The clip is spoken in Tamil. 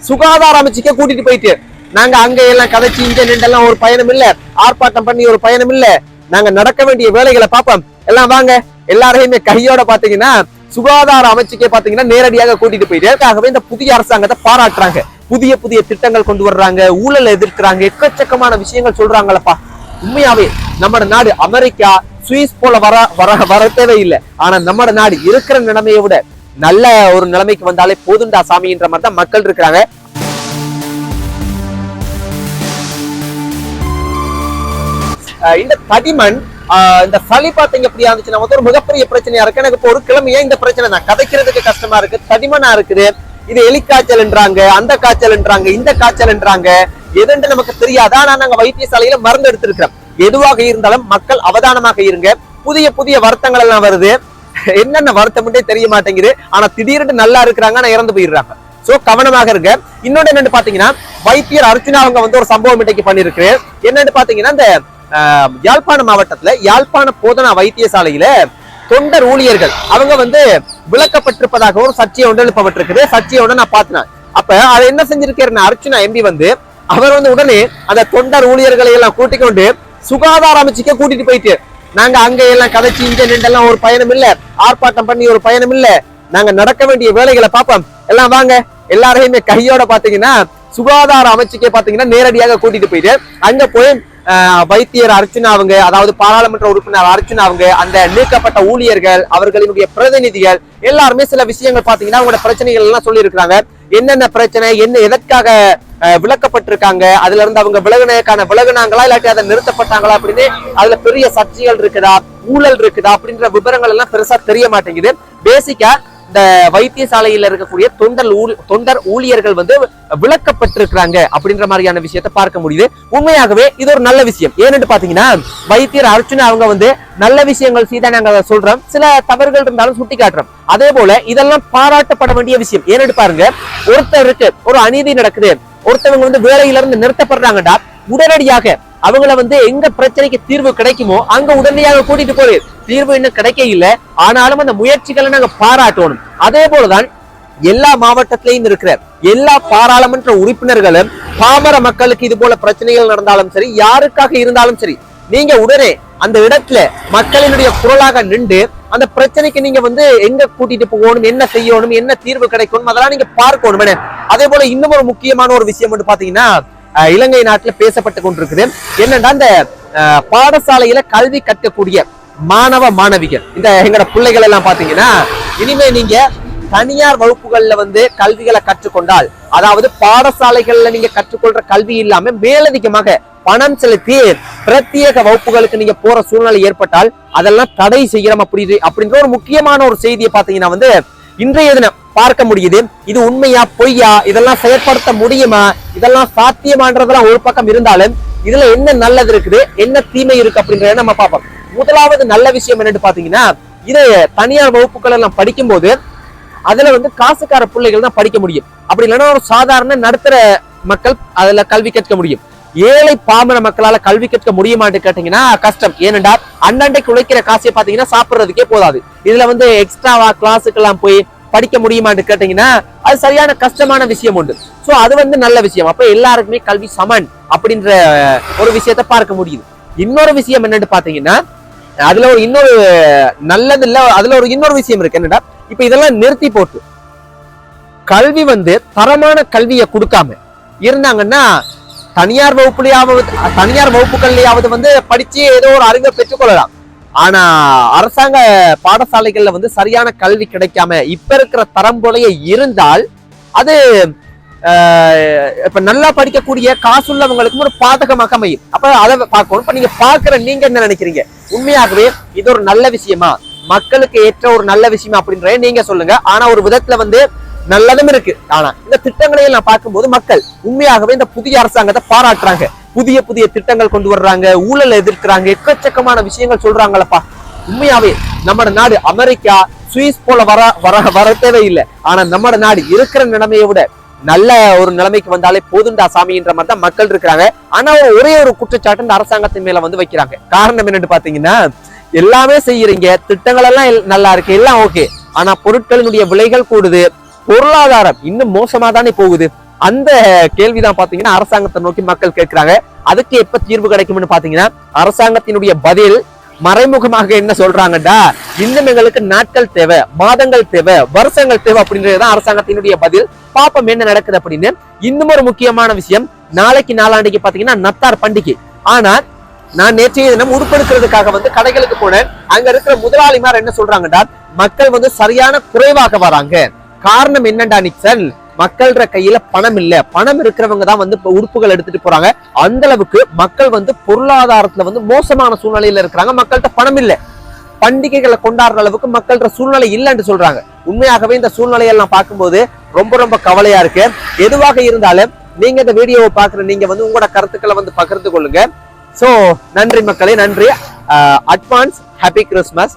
சுகாதார அமைச்சுக்கே கூட்டிட்டு போயிட்டு நாங்க அங்க எல்லாம் கதைச்சு இங்க நின்றெல்லாம் ஒரு பயணம் இல்ல, ஆர்ப்பாட்டம் பண்ணி ஒரு பயணம் இல்ல, நாங்க நடக்க வேண்டிய வேலைகளை பார்ப்போம், எல்லாம் வாங்க எல்லாரையுமே கையோட பாத்தீங்கன்னா சுகாதார அமைச்சுக்கே பாத்தீங்கன்னா நேரடியாக கூட்டிட்டு போயிட்டு அதுக்காகவே இந்த புதிய அரசாங்கத்தை பாராட்டுறாங்க. புதிய புதிய திட்டங்கள் கொண்டு வர்றாங்க, ஊழலை எதிர்க்கிறாங்க, எக்கச்சக்கமான விஷயங்கள் சொல்றாங்களப்பா. உண்மையாவே நம்ம நாடு அமெரிக்கா சுவிஸ் போல வர தேவையில்லை. ஆனா நம்ம நாடு இருக்கிற நிலைமையை விட நல்ல ஒரு நிலைமைக்கு வந்தாலே போதுண்டா சாமின்ற மாதிரி தான் மக்கள் இருக்கிறாங்க. இந்த தடிமன் இந்த சளி பாத்தீங்க எப்படியா இருந்துச்சுன்னா ஒரு மிகப்பெரிய பிரச்சனையா இருக்கு. எனக்கு இப்போ ஒரு கிழமையா இந்த பிரச்சனை தான், கதைக்கிறதுக்கு கஷ்டமா இருக்கு, தடிமனா இருக்குது. இது எலிக்காய்ச்சல் என்றாங்க, அந்த காய்ச்சல் என்றாங்க, இந்த காய்ச்சல் என்றாங்க, எதுன்னு நமக்கு தெரியாது. ஆனா நாங்க வைத்தியசாலையில மருந்து எடுத்திருக்கிறோம். எதுவாக இருந்தாலும் மக்கள் அவதானமாக இருங்க. புதிய புதிய வருத்தங்கள் எல்லாம் வருது, என்னென்ன வருத்தம்ன்றே தெரிய மாட்டேங்குது. ஆனா திடீர்னு நல்லா இருக்கிறாங்க, ஆனா இறந்து போயிடுறாங்க. சோ கவனமாக இருங்க. இன்னொன்னு என்னன்னு பாத்தீங்கன்னா வைத்தியர் அர்ச்சுனா அவங்க ஒரு சம்பவம் இன்றைக்கு பண்ணிருக்கு. என்னன்னு பாத்தீங்கன்னா இந்த யாழ்ப்பாண மாவட்டத்துல யாழ்ப்பாண போதனா வைத்தியசாலையில தொண்டர் ஊழியர்கள் அவங்க விளக்கப்பட்டிருப்பதாக ஒரு சர்ச்சையை ஒன்று எழுப்பப்பட்டிருக்குது. சர்ச்சையை ஒன்று நான் பார்த்தேன். அப்ப அதை என்ன செஞ்சிருக்காருன்னா அர்ச்சுனா எம்பி அவர் உடனே அந்த தொண்டர் ஊழியர்களை எல்லாம் கூட்டிக் கொண்டு சுகாதார அமைச்சுக்கே கூட்டிட்டு போயிட்டு நாங்க அங்க எல்லாம் கதைச்சு இங்க நின்றெல்லாம் ஒரு பயணம் இல்ல, ஆர்ப்பாட்டம் பண்ணி ஒரு பயணம் இல்ல, நாங்க நடக்க வேண்டிய வேலைகளை பார்ப்போம், எல்லாம் வாங்க எல்லாரையுமே கையோட பாத்தீங்கன்னா சுகாதார அமைச்சுக்கே பாத்தீங்கன்னா நேரடியாக கூட்டிட்டு போயிட்டு அங்க போய் வைத்தியர் அர்ச்சுனா அவங்க, அதாவது பாராளுமன்ற உறுப்பினர் அர்ச்சுனா அவங்க, அந்த நீக்கப்பட்ட ஊழியர்கள் அவர்களினுடைய பிரதிநிதிகள் எல்லாருமே சில விஷயங்கள் பாத்தீங்கன்னா அவங்களோட பிரச்சனைகள் எல்லாம் சொல்லி இருக்கிறாங்க. என்னென்ன பிரச்சனை, என்ன எதற்காக விளக்கப்பட்டிருக்காங்க, அதுல இருந்து அவங்க விலகுனாங்களா இல்லாட்டி அதை நிறுத்தப்பட்டாங்களா அப்படின்னு அதுல பெரிய சர்ச்சைகள் இருக்குதா, ஊழல் இருக்குதா அப்படின்ற விவரங்கள் எல்லாம் பெருசா தெரிய மாட்டேங்குது. பேசிக்கா இந்த வைத்தியசாலையில இருக்கக்கூடிய தொண்டர் ஊழியர்கள் விளக்கப்பட்டிருக்கிறாங்க அப்படின்ற மாதிரியான விஷயத்தை பார்க்க முடியுது. உண்மையாகவே இது ஒரு நல்ல விஷயம். ஏன்னு பாத்தீங்கன்னா வைத்தியர் அர்ச்சுனா அவங்க நல்ல விஷயங்கள் செய்தா நாங்க அதை சொல்றோம், சில தவறுகள் இருந்தாலும் சுட்டி காட்டுறோம். அதே போல இதெல்லாம் பாராட்டப்பட வேண்டிய விஷயம். ஏன்னு பாருங்க, ஒருத்தருக்கு ஒரு அநீதி நடக்குது, ஒருத்தவங்க வேலையில இருந்து நிறுத்தப்படுறாங்கடா, உடனடியாக அவங்கள எங்க பிரச்சனைக்கு தீர்வு கிடைக்குமோ அங்க உடனடியாக கூட்டிட்டு போய் தீர்வு இன்னும் கிடைக்க இல்லை, ஆனாலும் அந்த முயற்சிகளை நாங்க பாராட்டணும். அதே போலதான் எல்லா மாவட்டத்திலையும் இருக்கிற எல்லா பாராளுமன்ற உறுப்பினர்களும் பாமர மக்களுக்கு இது போல பிரச்சனைகள் நடந்தாலும் சரி, யாருக்காக இருந்தாலும் சரி, நீங்க உடனே அந்த இடத்துல மக்களினுடைய குரலாக நின்று அந்த பிரச்சனைக்கு நீங்க எங்க கூட்டிட்டு போகணும், என்ன செய்யணும், என்ன தீர்வு கிடைக்கணும், அதெல்லாம் நீங்க பார்க்கணும். அதே போல இன்னும் ஒரு முக்கியமான ஒரு விஷயம் பாத்தீங்கன்னா இலங்கை நாட்டுல பேசப்பட்டு கொண்டிருக்குது. என்னன்னா இந்த பாடசாலையில கல்வி கற்கக்கூடிய மாணவ மாணவிகள், இந்த எங்கட பிள்ளைகள் எல்லாம் பாத்தீங்கன்னா இனிமே நீங்க தனியார் வகுப்புகள்ல கல்விகளை கற்றுக்கொண்டால், அதாவது பாடசாலைகள்ல நீங்க கற்றுக்கொள்ற கல்வி இல்லாம மேலதிகமாக பணம் செலுத்தி பிரத்யேக வகுப்புகளுக்கு நீங்க போற சூழ்நிலை ஏற்பட்டால் அதெல்லாம் தடை செய்யறோம் அப்படின்ற ஒரு முக்கியமான ஒரு செய்தியை பாத்தீங்கன்னா இன்றைய தினம் பார்க்க முடியுது. இது உண்மையா பொய்யா, இதெல்லாம் செயற்படுத்த முடியுமா, இதெல்லாம் சாத்தியமான்றதெல்லாம் ஒரு பக்கம் இருந்தாலும் இதுல என்ன நல்லது இருக்குது, என்ன தீமை இருக்கு அப்படின்றத நம்ம பார்ப்போம். முதலாவது நல்ல விஷயம் என்னன்னு பாத்தீங்கன்னா, இது தனியார் வகுப்புகள் எல்லாம் படிக்கும் போது அதுல காசுக்கார பிள்ளைகள் தான் படிக்க முடியும். அப்படி இல்லைன்னா ஒரு சாதாரண நடுத்தர மக்கள் அதுல கல்வி கற்க முடியும். ஏழை பாமர மக்களால கல்வி கற்க முடியுமான்னு கேட்டீங்கன்னா கஷ்டம். ஏனென்றா அண்ணண்டைக்கு உழைக்கிற காசை பாத்தீங்கன்னா சாப்பிடுறதுக்கே போதாது. இதுல எக்ஸ்ட்ராவா கிளாஸுக்கு எல்லாம் போய் படிக்க முடியுமான்னு கேட்டீங்கன்னா அது சரியான கஷ்டமான விஷயம் உண்டு. சோ அது நல்ல விஷயம். அப்ப எல்லாருக்குமே கல்வி சமன் அப்படின்ற ஒரு விஷயத்த பார்க்க முடியுது. இன்னொரு விஷயம் என்னன்னு பாத்தீங்கன்னா அதுல ஒரு இன்னொரு நல்லது இல்ல, அதுல ஒரு இன்னொரு விஷயம் இருக்கு. என்னடா இப்ப இதெல்லாம் நிறுத்தி போட்டு கல்வி தரமான கல்வியை கொடுக்காம இருந்தாங்கன்னா தனியார் வகுப்புகள்லயாவது படிச்சு ஏதோ ஒரு அறிவை பெற்றுக்கொள்ளலாம். ஆனா அரசாங்க பாடசாலைகள்ல சரியான கல்வி கிடைக்காம இப்ப இருக்கிற தரம்புலைய இருந்தால் அது இப்ப நல்லா படிக்கக்கூடிய காசுள்ளவங்களுக்கும் ஒரு பாதகமாக அமையும். அப்ப அதை பார்க்கணும். இப்ப நீங்க நீங்க என்ன நினைக்கிறீங்க? உண்மையாகவே இது ஒரு நல்ல விஷயமா, மக்களுக்கு ஏற்ற ஒரு நல்ல விஷயமா அப்படின்ற நீங்க சொல்லுங்க. ஆனா ஒரு விதத்துல நல்லதும் இருக்கு. ஆனா இந்த திட்டங்களை எல்லாம் பார்க்கும்போது மக்கள் உண்மையாகவே இந்த புதிய அரசாங்கத்தை பாராட்டுறாங்க. புதிய புதிய திட்டங்கள் கொண்டு வர்றாங்க, ஊழல் எதிர்க்கிறாங்க, எக்கச்சக்கமான விஷயங்கள் சொல்றாங்களப்பா. உண்மையாவே நம்ம நாடு அமெரிக்கா சுவிஸ் போல வர தேவையில்லை. ஆனா நம்ம நாடு இருக்கிற நிலைமையை விட நல்ல ஒரு நிலைமைக்கு வந்தாலே போதுண்டா சாமின்ற மாதிரி தான் மக்கள் இருக்கிறாங்க. ஆனா ஒரே ஒரு குற்றச்சாட்டு இந்த அரசாங்கத்தின் மேல வைக்கிறாங்க. காரணம் என்னன்னு பாத்தீங்கன்னா, எல்லாமே செய்யறீங்க, திட்டங்கள் எல்லாம் நல்லா இருக்கு, எல்லாம் ஓகே, ஆனா பொருட்களினுடைய விலைகள் கூடுது, பொருளாதாரம் இன்னும் மோசமா தானே போகுது. அந்த கேள்விதான் பாத்தீங்கன்னா அரசாங்கத்தை நோக்கி மக்கள் கேட்கிறாங்க. அதுக்கு எப்ப தீர்வு கிடைக்கும்னு பாத்தீங்கன்னா அரசாங்கத்தினுடைய பதில் மறைமுகமாக என்ன சொல்றாங்கடா, இன்னும் எங்களுக்கு நாட்கள் தேவை, மாதங்கள் தேவை, வருஷங்கள் தேவை அப்படின்றதுதான் அரசாங்கத்தினுடைய பதில். பாப்போம் என்ன நடக்குது அப்படின்னு. இன்னும் ஒரு முக்கியமான விஷயம், நாளைக்கு நாளாண்டிக்கு பாத்தீங்கன்னா நத்தார் பண்டிகை. ஆனா நான் நேற்றைய தினம் உடுப்பெடுக்கிறதுக்காக வந்து கடைகளுக்கு போனேன். அங்க இருக்கிற முதலாளிமார் என்ன சொல்றாங்கடா, மக்கள் வந்து சரியான குறைவாக வராங்க. காரணம் என்னடா நிக்சன், மக்கள்ற கையில பணம் இல்ல, பணம் இருக்கிறவங்க தான் வந்து உடுப்புகள் எடுத்துட்டு போறாங்க. அந்த அளவுக்கு மக்கள் வந்து பொருளாதாரத்துல வந்து மோசமான சூழ்நிலையில இருக்கிறாங்க. மக்கள்கிட்ட பணம் இல்ல, பண்டிகைகளை கொண்டாடுற அளவுக்கு மக்கள்கிட்ட சூழ்நிலை இல்லைன்னு சொல்றாங்க. உண்மையாகவே இந்த சூழ்நிலையெல்லாம் பார்க்கும்போது ரொம்ப ரொம்ப கவலையா இருக்கு. எதுவாக இருந்தாலும் நீங்க இந்த வீடியோவை பாக்குற நீங்க வந்து உங்களோட கருத்துக்களை வந்து பகிர்ந்து கொள்ளுங்க. சோ நன்றி மக்களே, நன்றி. Advance happy Christmas.